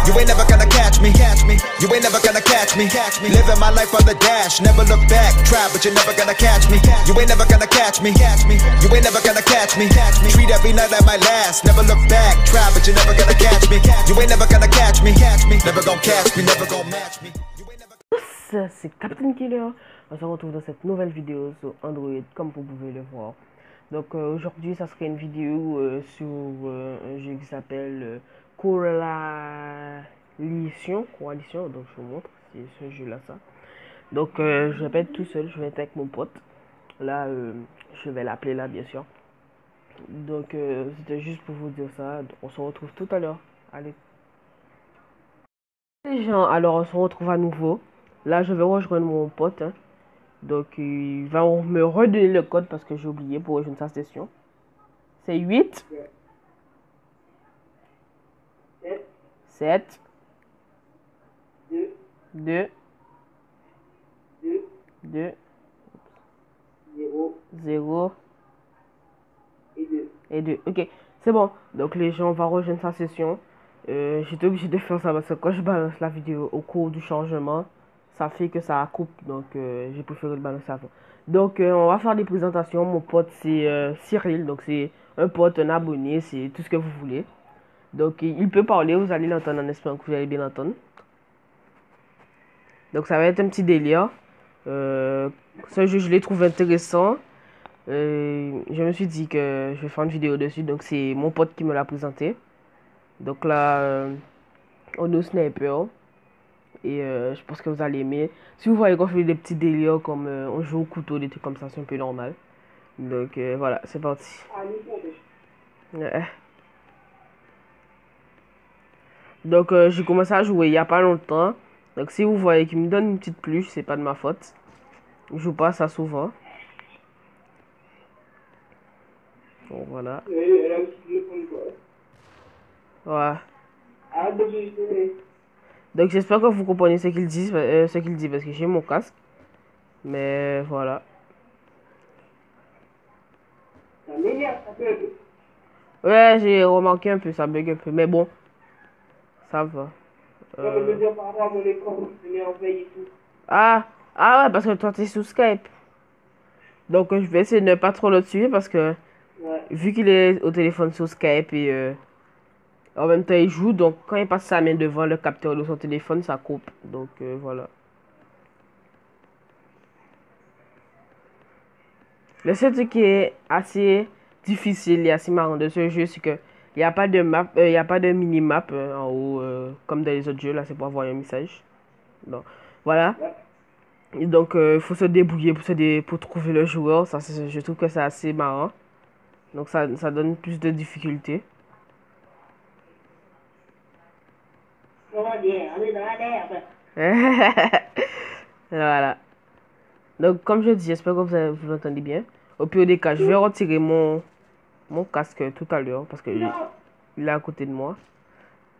You ain't never gonna catch me. You ain't never gonna catch me. Living my life on the dash, never look back. Try, but you're never gonna catch me. You ain't never gonna catch me. You ain't never gonna catch me. Treat every night like my last. Never look back. Try, but you're never gonna catch me. You ain't never gonna catch me. Never gonna catch me. Never gonna match me. C'est Captain Killer. On se retrouve dans cette nouvelle vidéo sur Android, comme vous pouvez le voir. Donc aujourd'hui, ça serait une vidéo sur un jeu qui s'appelle Coalition. Donc je vous montre, c'est ce jeu-là, ça. Donc je vais pas être tout seul, je vais être avec mon pote. Là, je vais l'appeler là, bien sûr. Donc c'était juste pour vous dire ça. On se retrouve tout à l'heure. Allez. Les gens, alors on se retrouve à nouveau. Là, je vais rejoindre mon pote. Hein. Donc, il va me redonner le code parce que j'ai oublié pour rejoindre sa session. C'est 8 7 2 0 et 2. Ok, c'est bon. Donc, les gens vont rejoindre sa session. J'étais obligé de faire ça parce que quand je balance la vidéo au cours du changement, ça fait que ça coupe. Donc, j'ai préféré le balancer avant. Donc, on va faire des présentations. Mon pote, c'est Cyril. Donc, c'est un pote, un abonné. C'est tout ce que vous voulez. Donc, il peut parler. Vous allez l'entendre en espérant que vous allez bien l'entendre. Donc, ça va être un petit délire. Ce jeu, je l'ai trouvé intéressant. Je me suis dit que je vais faire une vidéo dessus. Donc, c'est mon pote qui me l'a présenté. Donc là, on est au sniper. Et je pense que vous allez aimer. Si vous voyez qu'on fait des petits délires comme on joue au couteau, des trucs comme ça, c'est un peu normal. Donc voilà, c'est parti. Donc j'ai commencé à jouer il n'y a pas longtemps. Donc si vous voyez qu'il me donne une petite pluche, c'est pas de ma faute. Je joue pas ça souvent. Bon voilà. Ouais. Donc j'espère que vous comprenez ce qu'il dit, parce que j'ai mon casque. Mais voilà. Ouais, j'ai remarqué un peu, ça bug un peu, mais bon, ça va. Ah ouais, parce que toi t'es sous Skype. Donc je vais essayer de ne pas trop le suivre parce que vu qu'il est au téléphone sur Skype et en même temps il joue, donc quand il passe sa main devant le capteur de son téléphone, ça coupe. Donc voilà. Le seul truc qui est assez difficile et assez marrant de ce jeu, c'est que il n'y a pas de map, il y a pas de mini-map en haut comme dans les autres jeux. Là, c'est pour avoir un message. Donc voilà. Et donc il faut se débrouiller pour trouver le joueur. Ça, je trouve que c'est assez marrant. Donc ça donne plus de difficultés. Voilà. Donc comme je dis, j'espère que vous l'entendez bien. Au pire des cas, je vais retirer mon casque tout à l'heure parce que il est à côté de moi.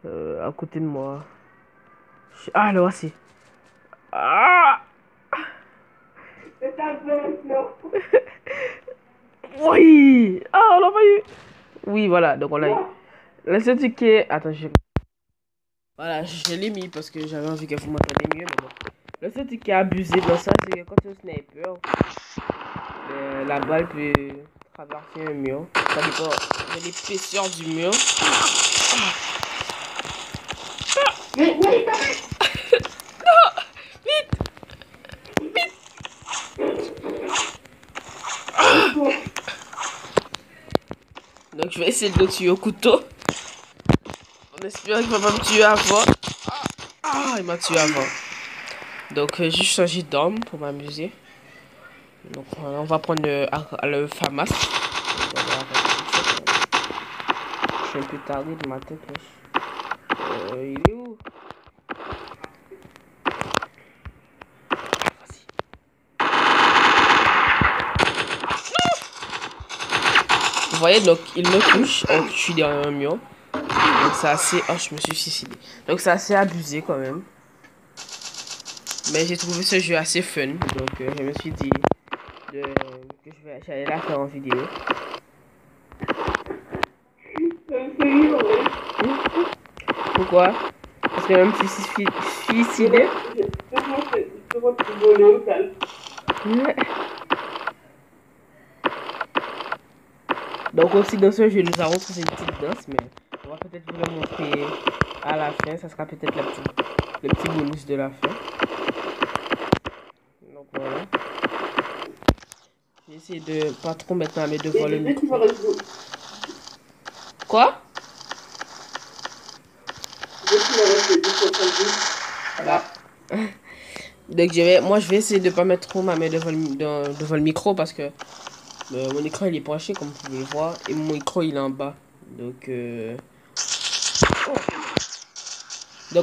À côté de moi. Ah, le voici. Ah! Oui! Ah, on l'a pas eu! Oui, voilà, donc on l'a eu. Le seul truc qui est... Attends, voilà, je l'ai mis parce que j'avais envie que vous m'entendiez mieux, mais bon. Le seul truc qui est abusé dans ça, c'est que quand tu es au sniper, la balle peut traverser un mur. Ça dépend de l'épaisseur du mur. Non! Vite! Vite! Donc je vais essayer de le tuer au couteau. On espère qu'il va pas me tuer avant. Ah, il m'a tué avant. Donc j'ai changé d'arme pour m'amuser. Donc on va prendre le FAMAS. Je suis un peu tardé de ma tête. Il est où? Vas-y. Vous voyez, donc il me touche. Oh, je suis derrière un mur. Donc c'est assez... Oh, je me suis suicidé. Donc c'est assez abusé quand même. Mais j'ai trouvé ce jeu assez fun. Donc je me suis dit que j'allais la faire en vidéo. Pourquoi? Parce que même si je suis suicidé. Donc aussi dans ce jeu, nous avons tous une petite danse, mais on va peut-être vous le montrer à la fin. Ça sera peut-être le petit bonus de la fin. Donc voilà. J'ai essayé de pas trop mettre ma main devant le micro. Quoi? Bah. Donc moi je vais essayer de pas mettre trop ma main devant le micro parce que mon écran il est penché comme vous pouvez le voir et mon micro il est en bas. Donc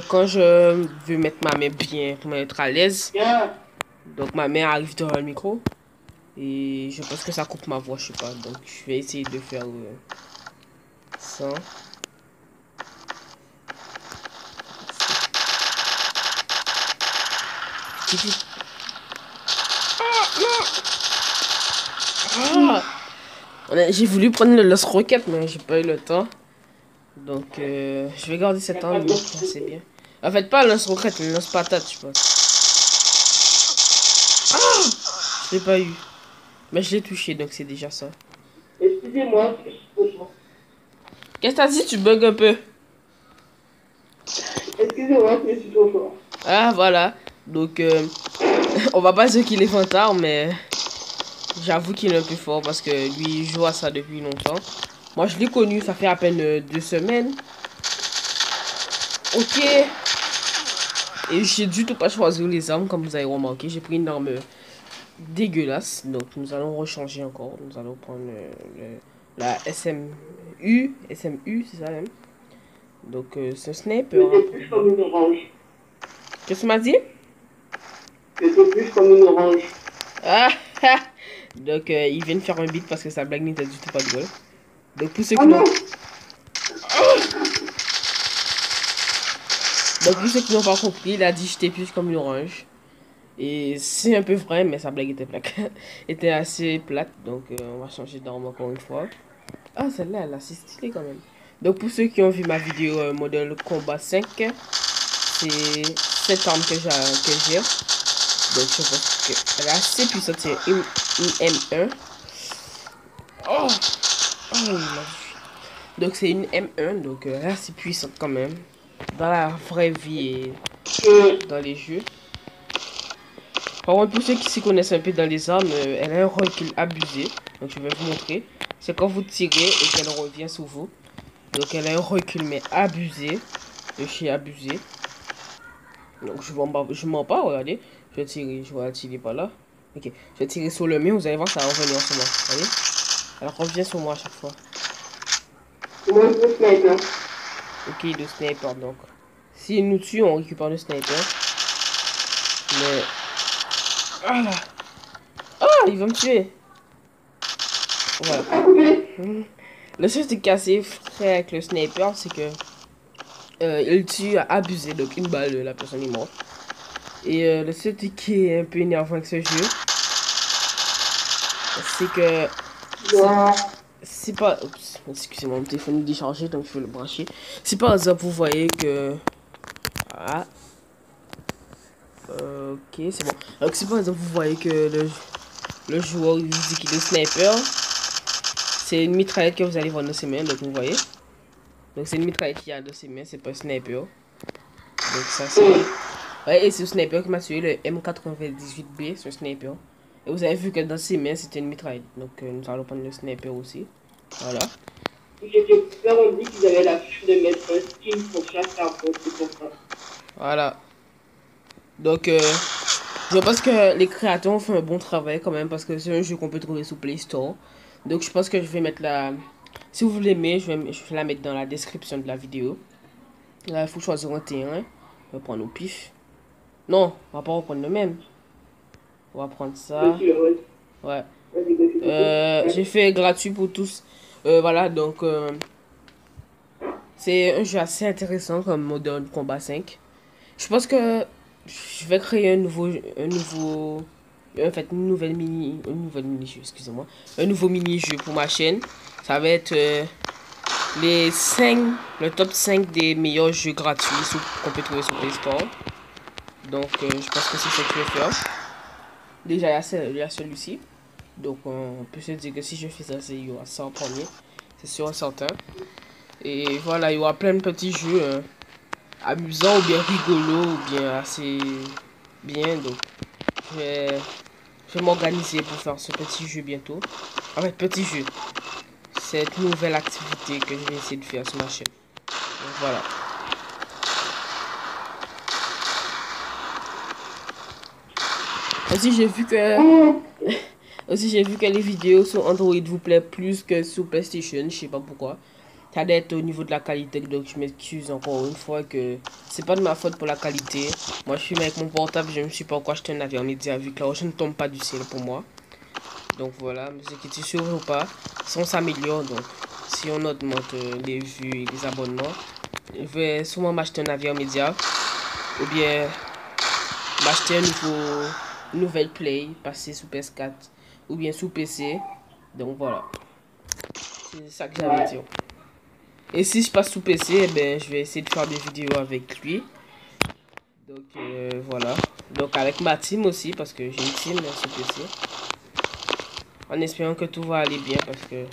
quand je veux mettre ma main bien pour être à l'aise, donc ma main arrive devant le micro et je pense que ça coupe ma voix, je sais pas. Donc je vais essayer de faire ça. J'ai voulu prendre le lance-roquette, mais j'ai pas eu le temps. Donc, je vais garder cet angle, c'est bien. En fait, pas le lance-roquette, le lance-patate, je pense. Je l'ai pas eu. Mais je l'ai touché, donc c'est déjà ça. Excusez-moi. Qu'est-ce que t'as dit? Tu bugs un peu. Excusez-moi, je suis trop fort. Ah, voilà. Donc, on va pas dire qu'il est fantard, mais j'avoue qu'il est un peu fort parce que lui, il joue à ça depuis longtemps. Moi, je l'ai connu, ça fait à peine 2 semaines. Ok. Et j'ai du tout pas choisi les armes, comme vous avez remarqué. J'ai pris une arme dégueulasse. Donc, nous allons rechanger encore. Nous allons prendre la SMU. SMU, c'est ça même. Donc, c'est un sniper. C'est plus comme une orange. Qu'est-ce que tu m'as dit? C'est plus comme une orange. Ah, donc, il vient de faire un beat parce que sa blague n'était du tout pas drôle. Donc, pour ceux qui n'ont... Donc, pour ceux qui n'ont pas compris, il a dit j'étais plus comme une orange. Et c'est un peu vrai, mais sa blague était assez plate. Donc, on va changer d'arme encore une fois. Ah, celle-là, elle est assez stylée quand même. Donc, pour ceux qui ont vu ma vidéo modèle combat 5, c'est cette arme que j'ai. Donc, je pense qu'elle est assez puissante. C'est une M1. Oh, donc, c'est une M1. Donc, elle est assez puissante quand même. Dans la vraie vie et dans les jeux. Par contre, pour ceux qui s'y connaissent un peu dans les armes, elle a un recul abusé. Donc, je vais vous montrer. C'est quand vous tirez et qu'elle revient sur vous. Donc, elle a un recul, mais abusé. De chez abusé. Donc, je m'en pas, regardez. Je vais tirer, je vais tirer par là. Ok, je vais tirer sur le mur, vous allez voir, ça va revenir sur moi. Vous voyez? Elle revient sur moi à chaque fois. Moi, je sniper. Ok, le sniper, donc. S'il nous tue, on récupère le sniper. Mais... Ah, il va me tuer. Voilà. Le seul truc cassé, frère, avec le sniper, c'est que... il tue à abuser, donc une balle, la personne est morte. Et le seul truc qui est un peu énervant avec ce jeu, c'est que... C'est pas... Oups, excusez-moi, mon téléphone est déchargé, donc je vais le brancher. Si par exemple, vous voyez que... Ah. Ok, c'est bon. Donc si par exemple, vous voyez que le joueur il vous dit qu'il est sniper, c'est une mitraillette que vous allez voir dans ses mains, donc vous voyez. Donc c'est une mitraillette qui a dans ses mains, c'est pas un sniper. Donc ça c'est... Ouais, et c'est le sniper qui m'a tué, le M98B, c'est un sniper. Et vous avez vu que dans ses mains, c'était une mitraillette. Donc nous allons prendre le sniper aussi. Voilà. J'ai peur, on dit qu'ils avaient la fiche de mettre un skin pour chaque arbre, c'est pour ça. Voilà. Donc, je pense que les créateurs ont fait un bon travail quand même parce que c'est un jeu qu'on peut trouver sur Play Store. Donc, je pense que je vais mettre la... Si vous l'aimez, je vais la mettre dans la description de la vidéo. Là, il faut choisir un terrain. On va prendre au pif. Non, on va pas reprendre le même. On va prendre ça. Ouais. J'ai fait gratuit pour tous. Voilà, donc... c'est un jeu assez intéressant comme Modern Combat 5. Je pense que je vais créer un nouveau mini-jeu, excusez-moi. Un nouveau mini-jeu pour ma chaîne. Ça va être le top 5 des meilleurs jeux gratuits qu'on peut trouver sur Play Store. Donc je pense que c'est ça que je vais faire. Déjà il y a celui-ci. Donc on peut se dire que si je fais ça, il y aura ça en premier. C'est sûr et certain. Et voilà, il y aura plein de petits jeux amusants ou bien rigolos ou bien assez bien. Donc je vais m'organiser pour faire ce petit jeu bientôt. En fait, petit jeu. Cette nouvelle activité que je vais essayer de faire sur ma chaîne. Donc voilà. Aussi j'ai vu que les vidéos sur Android vous plaisent plus que sur PlayStation, je sais pas pourquoi. Ça doit être au niveau de la qualité, donc je m'excuse encore une fois que c'est pas de ma faute pour la qualité. Moi je filme avec mon portable, je ne sais pas pourquoi acheter un avion média vu que la roche ne tombe pas du ciel pour moi. Donc voilà, mais ce qui est sûr ou pas, si on s'améliore, donc si on augmente les vues et les abonnements, je vais sûrement m'acheter un avion média ou bien m'acheter une nouvelle play, passer sous PS4 ou bien sous PC. Donc voilà, c'est ça que j'avais à dire. Et si je passe sous PC, eh ben, je vais essayer de faire des vidéos avec lui. Donc voilà. Donc avec ma team aussi, parce que j'ai une team sous PC. En espérant que tout va aller bien, parce que...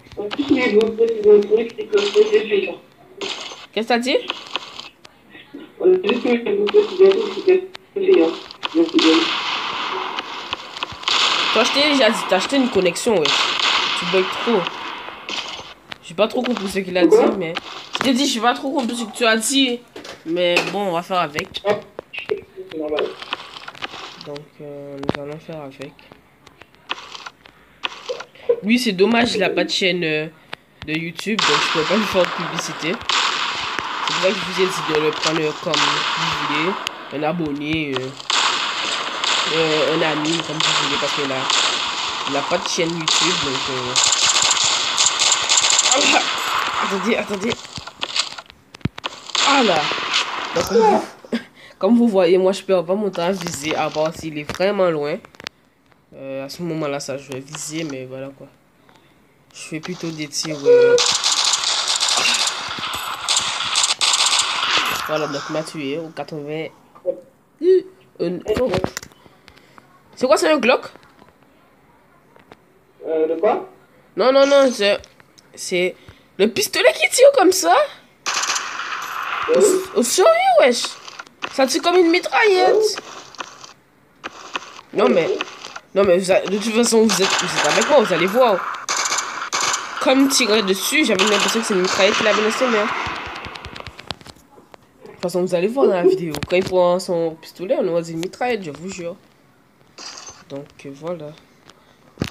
Qu'est-ce que t'as dit? Toi, je t'ai déjà dit, t'as acheté une connexion, ouais. Tu bugs trop. J'ai pas trop compris ce qu'il a dit, mais... Je t'ai dit, j'ai pas trop compris ce que tu as dit. Mais bon, on va faire avec. Donc, nous allons faire avec. Lui, c'est dommage, il a pas de chaîne de YouTube, donc je pourrais pas lui faire de publicité. C'est pour ça que je vous ai dit de le prendre comme vous voulez. Un abonné, un ami, comme vous voulez, parce qu'il a pas de chaîne YouTube, donc... Attendez. Ah là. Donc, comme vous voyez, moi je perds pas mon temps à viser, à part s'il est vraiment loin. À ce moment-là, ça, je vais viser, mais voilà quoi. Je fais plutôt des tirs. Voilà, donc m'a tué au 80. C'est quoi, c'est un Glock? De quoi? Non, c'est le pistolet qui tire comme ça. Au sérieux, wesh. Ça tire comme une mitraillette. Non mais de toute façon vous êtes avec moi, vous allez voir. Comme tirer dessus, j'avais l'impression que c'est une mitraillette qui l'avait laissé, mais... De toute façon vous allez voir dans la vidéo. Quand il prend son pistolet, on aura une mitraillette, je vous jure. Donc voilà.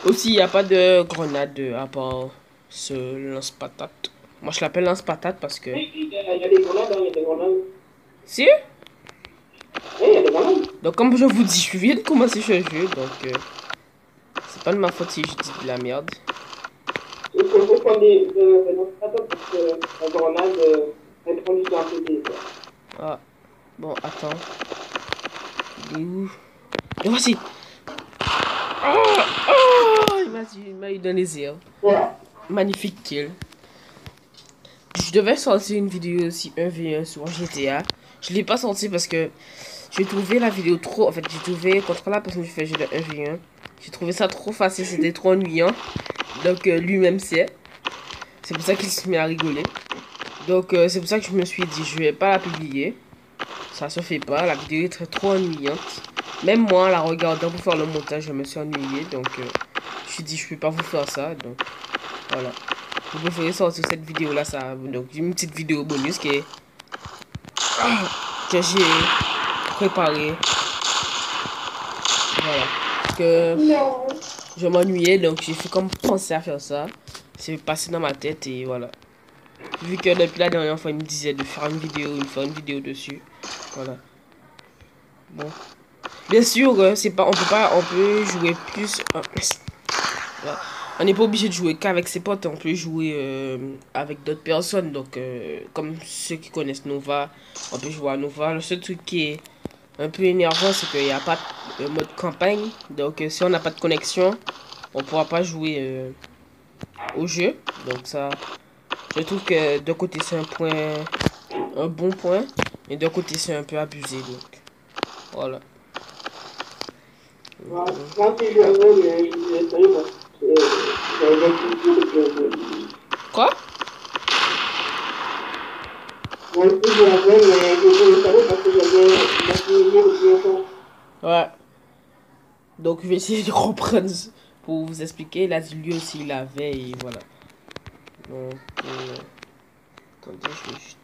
Aussi, il n'y a pas de grenade à part ce lance-patate. Moi je l'appelle lance-patate parce que... Il y a des grenades, il y a des grenades. Si? Oui, il y a des grenades. Donc comme je vous dis, je viens de commencer ce jeu, donc c'est pas de ma faute si je dis de la merde. Il faut prendre des lance-patates parce que la grenade, elle prend du temps à péter. Ah, bon, attends. Il est où? Et voici! Il m'a eu dans les airs. Voilà. Magnifique kill. Je devais sortir une vidéo aussi 1v1 sur GTA. Je l'ai pas sorti parce que j'ai trouvé la vidéo trop... En fait, j'ai trouvé contre la personne qui fait jeu de 1v1. J'ai trouvé ça trop facile, c'était trop ennuyant. Donc lui-même c'est. C'est pour ça qu'il se met à rigoler. Donc c'est pour ça que je me suis dit je vais pas la publier. Ça se fait pas, la vidéo est trop ennuyante. Même moi, en la regardant pour faire le montage, je me suis ennuyé. Donc je me suis dit je peux pas vous faire ça. Donc voilà. Vous préférez sortir cette vidéo là, ça. Donc une petite vidéo bonus que j'ai préparée. Voilà. Que je m'ennuyais, donc j'ai fait comme penser à faire ça. C'est passé dans ma tête et voilà. Vu que depuis la dernière fois il me disait de faire une vidéo, dessus. Voilà. Bon. Bien sûr, c'est pas, on peut jouer plus. Voilà. On n'est pas obligé de jouer qu'avec ses potes, on peut jouer avec d'autres personnes. Donc, comme ceux qui connaissent Nova, on peut jouer à Nova. Le seul truc qui est un peu énervant, c'est qu'il n'y a pas de mode campagne. Donc, si on n'a pas de connexion, on pourra pas jouer au jeu. Donc, ça, Je trouve que d'un côté c'est un bon point, et d'un côté c'est un peu abusé. Donc voilà. Moi aussi, je veux, mais je disais ça, parce que j'avais toujours Quoi? moi aussi, je l'avais, mais je voulais savoir parce que j'avais fini depuis longtemps. Ouais. Donc je vais essayer de reprendre pour vous expliquer. Il a dit lui aussi il avait et voilà. Donc attendez, je vais juste.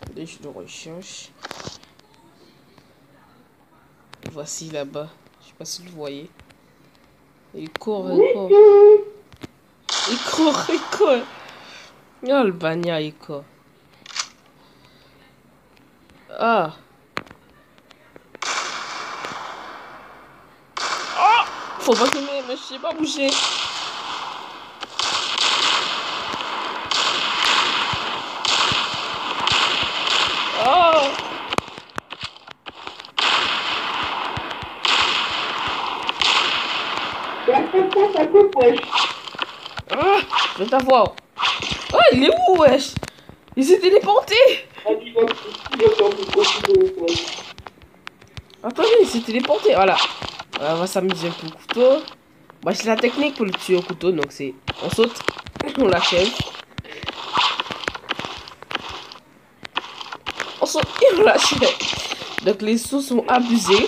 Attendez, je le recherche. Voici là-bas. Je sais pas si vous le voyez. Il court, il court. Il court, il court. Oh le bagnard, il court. Ah. Oh, faut pas filmer, mais je sais pas bouger. Oh. Ah, je vais t'avoir. Oh, il est où, wesh? Il s'est téléporté. Attendez, il s'est téléporté. Voilà. On va s'amuser un peu au couteau. Bah, c'est la technique pour le tuer au couteau. Donc, c'est. On saute. On l'achève. On saute et on l'achève. Donc, les sauts sont abusés.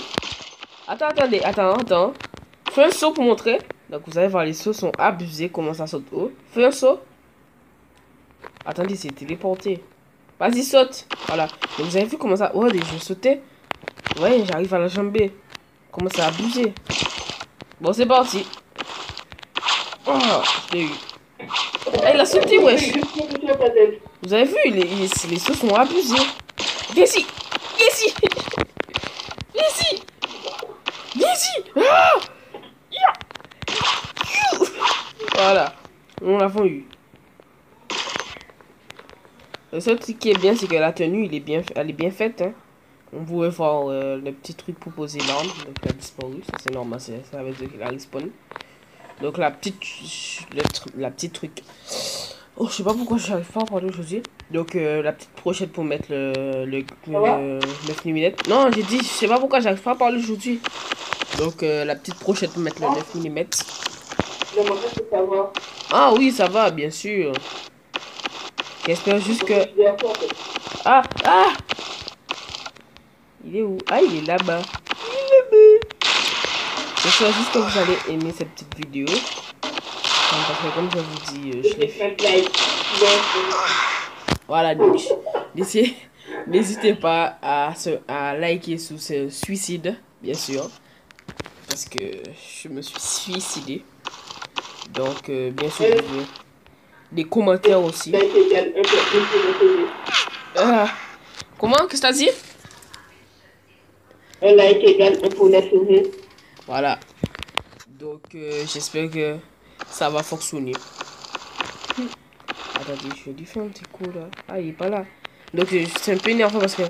Attendez. Fais un saut pour montrer. Donc, vous allez voir, les sauts sont abusés. Comment ça saute haut. Fais un saut. Attendez, c'est téléporté. Vas-y, saute. Voilà. Donc, vous avez vu comment ça. Oh, je sautais. Ouais, j'arrive à la jamber. Comment ça a abusé. Bon, c'est parti. Oh, je l'ai eu. Ah, il a sauté, wesh. Vous avez vu, les sauts sont abusés. Viens ici. Viens ici. Viens ici. Viens ici. Ah, voilà. On l'a eu. Le seul truc qui est bien, c'est que la tenue, elle est bien faite. Hein. On pouvait voir le petit truc pour poser l'arme. Donc, il a disparu. Ça, c'est normal. Ça veut dire qu'il a respawn. Donc, la petite truc. Oh, je sais pas pourquoi j'arrive pas à parler aujourd'hui. Donc, la petite brochette pour mettre le 9 mm. Non, j'ai dit, je sais pas pourquoi j'arrive pas à parler aujourd'hui. Donc, la petite brochette pour mettre le 9 mm. Ah oui, ça va, bien sûr. J'espère juste que... Ah, ah! Il est où? Ah, il est là-bas. J'espère juste que vous allez aimer cette petite vidéo. Parce que comme je vous dis, je l'ai fait. Voilà, donc, n'hésitez pas à liker sous ce suicide, bien sûr. Parce que je me suis suicidé. Donc, bien sûr, les commentaires aussi. Comment? Qu'est-ce que t'as dit? Un like égale un poulet fumé. Voilà. Donc, j'espère que ça va fonctionner. Attendez, je vais lui faire un petit coup là. Ah, il est pas là. Donc, c'est un peu énervant parce que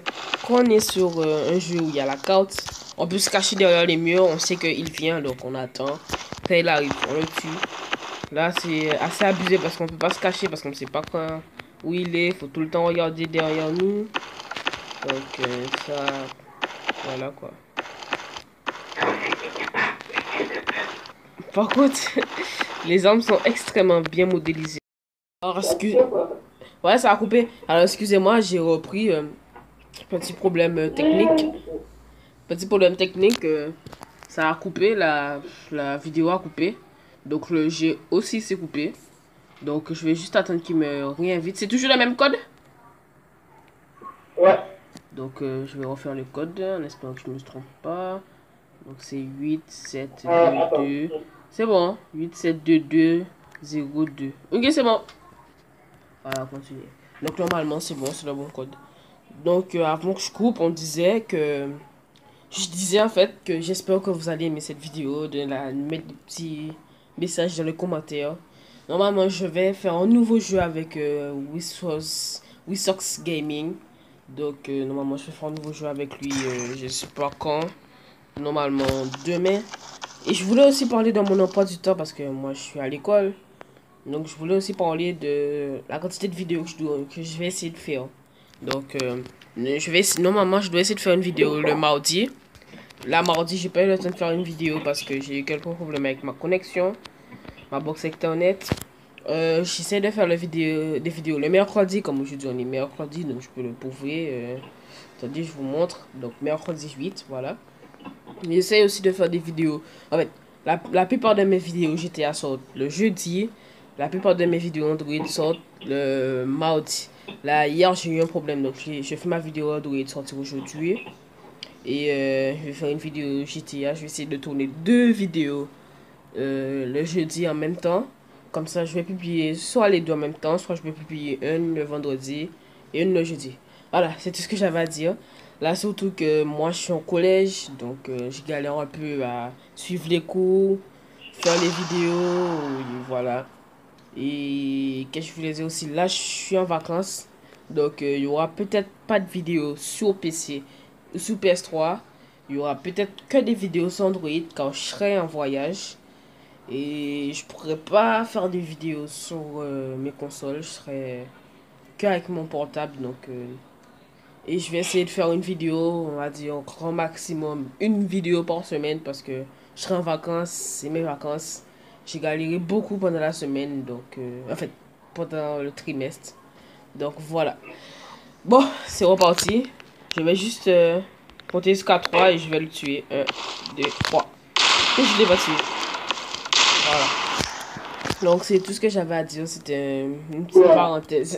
quand on est sur un jeu où il y a la carte, on peut se cacher derrière les murs. On sait qu'il vient, donc on attend. Quand il arrive, on le tue. Là, c'est assez abusé parce qu'on peut pas se cacher parce qu'on ne sait pas où il est. Faut tout le temps regarder derrière nous. Donc, ça... Voilà, quoi. Par contre, les armes sont extrêmement bien modélisées. Alors, ouais, ça a coupé. Alors, excusez-moi, j'ai repris. Petit problème technique. Ça a coupé, la vidéo a coupé. Donc, le jeu aussi s'est coupé. Donc, je vais juste attendre qu'il me réinvite. C'est toujours le même code? Ouais. Donc, je vais refaire le code en espérant que je ne me trompe pas. Donc, c'est 8, 7, 2, 2. C'est bon, hein? 8, 7, 2, 2, 0, 2. Ok, c'est bon. Voilà, continuer. Donc, normalement, c'est bon, c'est le bon code. Donc, avant que je coupe, on disait que... Je disais en fait que j'espère que vous allez aimer cette vidéo, de mettre des petits messages dans les commentaires. Normalement, je vais faire un nouveau jeu avec Wisox Gaming. Donc normalement je vais faire un nouveau jeu avec lui, je sais pas quand, normalement demain. Et je voulais aussi parler de mon emploi du temps parce que moi je suis à l'école. Donc je voulais aussi parler de la quantité de vidéos que je vais essayer de faire. Donc normalement je dois essayer de faire une vidéo le mardi. Là mardi j'ai pas eu le temps de faire une vidéo parce que j'ai eu quelques problèmes avec ma connexion, ma box internet. J'essaie de faire des vidéos le mercredi, comme aujourd'hui on est mercredi, donc je peux le prouver. Attendez, je vous montre. Donc mercredi 8, voilà. J'essaie aussi de faire des vidéos. En fait, la plupart de mes vidéos GTA sortent le jeudi. La plupart de mes vidéos Android sortent le mardi. Là, hier j'ai eu un problème, donc j'ai fait ma vidéo Android sortir aujourd'hui. Et je vais faire une vidéo GTA. Je vais essayer de tourner 2 vidéos le jeudi en même temps. Comme ça, je vais publier soit les 2 en même temps, soit je vais publier une le vendredi et une le jeudi. Voilà, c'est tout ce que j'avais à dire. Là, surtout que moi, je suis en collège, donc je galère un peu à suivre les cours, faire les vidéos, et voilà. Et qu'est-ce que je voulais dire aussi, là, je suis en vacances, donc il y aura peut-être pas de vidéos sur PC ou sur PS3. Il y aura peut-être que des vidéos sur Android quand je serai en voyage. Et je pourrais pas faire des vidéos sur mes consoles, je serai que avec mon portable, donc et je vais essayer de faire une vidéo, on va dire au grand maximum une vidéo par semaine parce que je serai en vacances, c'est mes vacances. J'ai galéré beaucoup pendant la semaine, donc en fait pendant le trimestre. Donc voilà. Bon, c'est reparti. Je vais juste compter jusqu'à 3 et je vais le tuer. 1, 2, 3. Et je l'ai pas tué. Voilà. Donc c'est tout ce que j'avais à dire, c'était une petite parenthèse.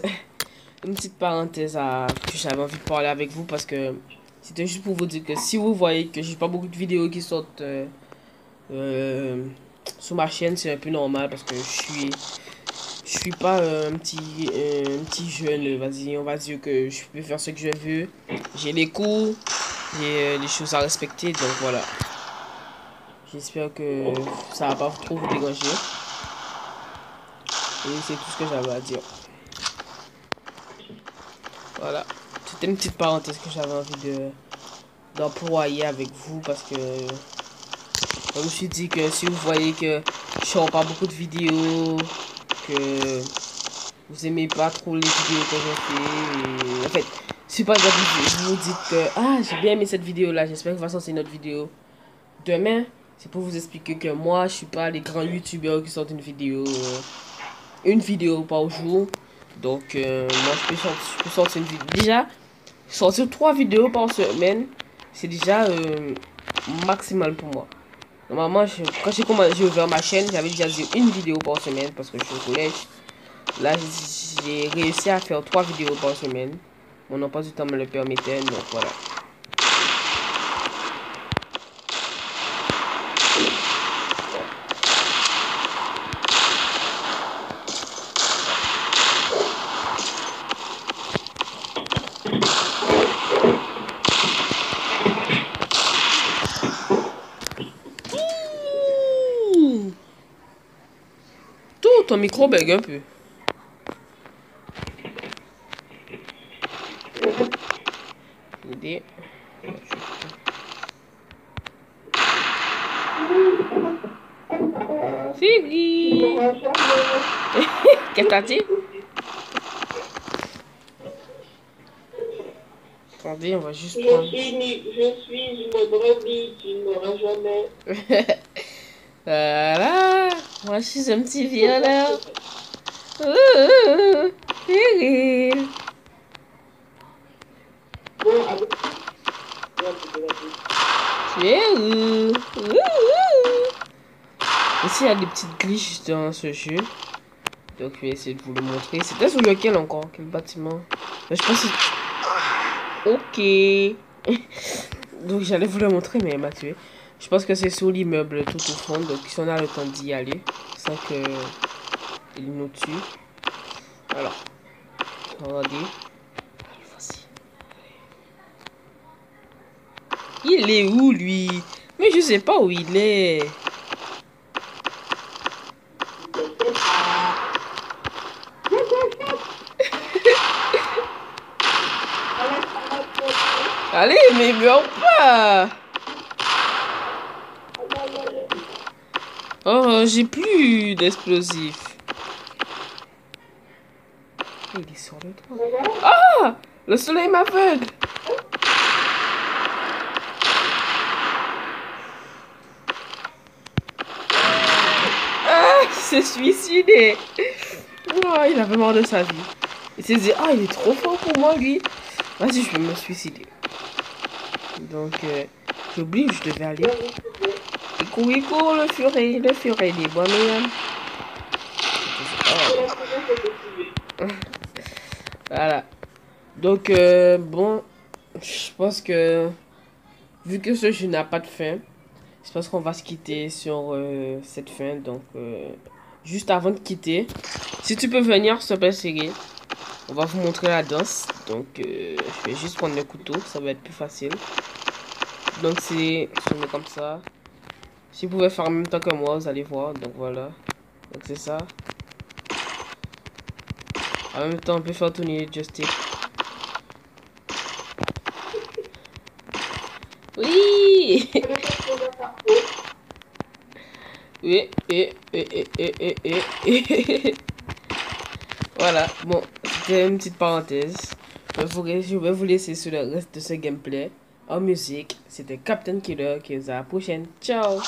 Une petite parenthèse que j'avais envie de parler avec vous parce que c'était juste pour vous dire que si vous voyez que j'ai pas beaucoup de vidéos qui sortent sur ma chaîne, c'est un peu normal parce que je suis pas un petit jeune, vas-y, on va dire que je peux faire ce que je veux. J'ai les cours, j'ai des choses à respecter, donc voilà. J'espère que ça va pas trop vous déranger. Et c'est tout ce que j'avais à dire. Voilà. C'était une petite parenthèse que j'avais envie d'employer avec vous parce que je me suis dit que si vous voyez que je sors pas beaucoup de vidéos, que vous aimez pas trop les vidéos que je fais, et en fait, si par exemple vous dites que ah j'ai bien aimé cette vidéo là, j'espère que va sortir une autre vidéo demain, c'est pour vous expliquer que moi je suis pas les grands youtubeurs qui sortent une vidéo par jour. Donc moi je peux sortir une vidéo. Déjà, sortir 3 vidéos par semaine, c'est déjà maximal pour moi. Normalement, quand j'ai ouvert ma chaîne, j'avais déjà dit une vidéo par semaine parce que je suis au collège. Là, j'ai réussi à faire 3 vidéos par semaine. Mon emploi du temps me le permettait, donc voilà. Ton micro bug un peu. Idée. Figgy. Qu'est-ce que t'as dit? Attendez, on va juste prendre. Je suis une brebis, tu n'auras jamais. Voilà. Moi, je suis un petit violeur. Cyril. Bon, avec... Tu es où? Ici, il y a des petites glitches dans ce jeu. Donc, je vais essayer de vous le montrer. C'était sur lequel encore? Quel bâtiment? Je pense que... Ok. Donc, j'allais vous le montrer, mais elle m'a tué. Je pense que c'est sur l'immeuble tout au fond. Donc, si on a le temps d'y aller, sans que il nous tue. Alors, regardez. Voici. Il est où, lui? Mais je sais pas où il est. Allez, mais meurs pas. Oh, j'ai plus d'explosifs. Il est sur le toit. Ah! Le soleil m'aveugle. Ah! Il s'est suicidé. Oh, il avait mort de sa vie. Il s'est dit, ah, il est trop fort pour moi, lui. Vas-y, je vais me suicider. Donc, j'oublie où je devais aller. Il court, le furet est libre, mais... Voilà. Donc, bon, je pense que, vu que ce jeu n'a pas de fin, je pense qu'on va se quitter sur cette fin. Donc, juste avant de quitter, si tu peux venir, s'il te plaît, Cyril, on va vous montrer la danse. Donc, je vais juste prendre le couteau, ça va être plus facile. Donc, c'est, je mets comme ça. Si vous pouvez faire en même temps que moi, vous allez voir. Donc, voilà. Donc, c'est ça. En même temps, on peut faire tourner le joystick. Oui. Oui, Voilà, bon, c'était une petite parenthèse. Je vais vous laisser sur le reste de ce gameplay en musique. C'était Captain Killer qui vous dit à la prochaine. Ciao!